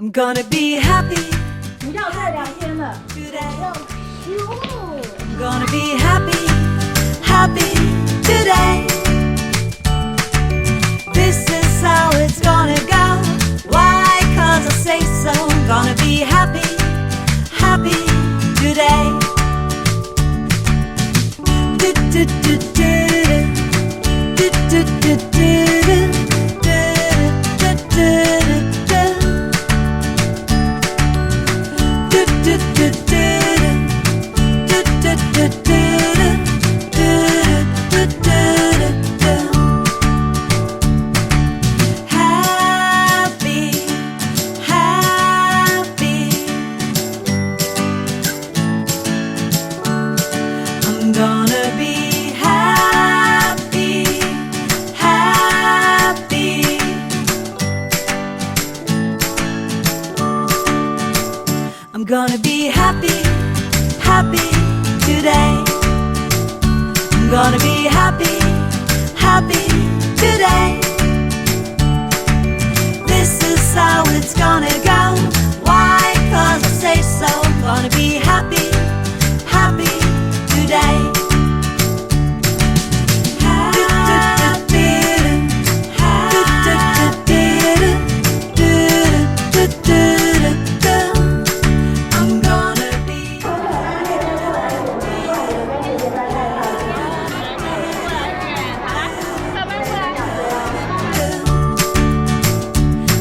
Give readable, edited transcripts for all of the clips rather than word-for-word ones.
I'm gonna be happy 不要再聊天了， today. 要食物。 I'm gonna be happy, happy today. This is how it's gonna go. Why? 'Cause I say so. I'm gonna be happy, happy today. Do, do, do, do, do, do, do, do, do. I'm gonna be happy, happy today. I'm gonna be happy, happy today. This is how it's gonna go. Why? 'Cause I say so. I'm gonna be happy, happy today.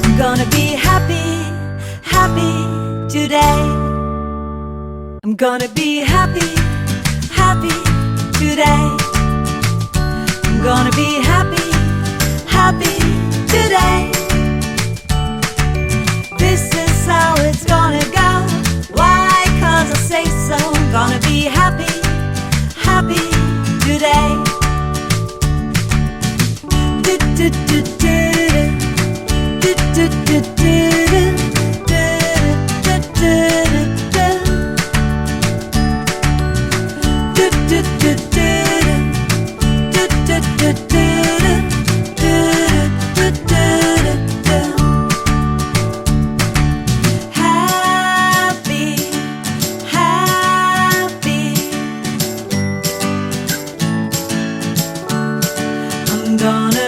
I'm gonna be happy, happy today. I'm gonna be happy, happy today. I'm gonna be happy, happy today. This is how it's gonna go. Why? 'Cause I say so. I'm gonna be happy, happy today. Do, do, do, do. I'm gonna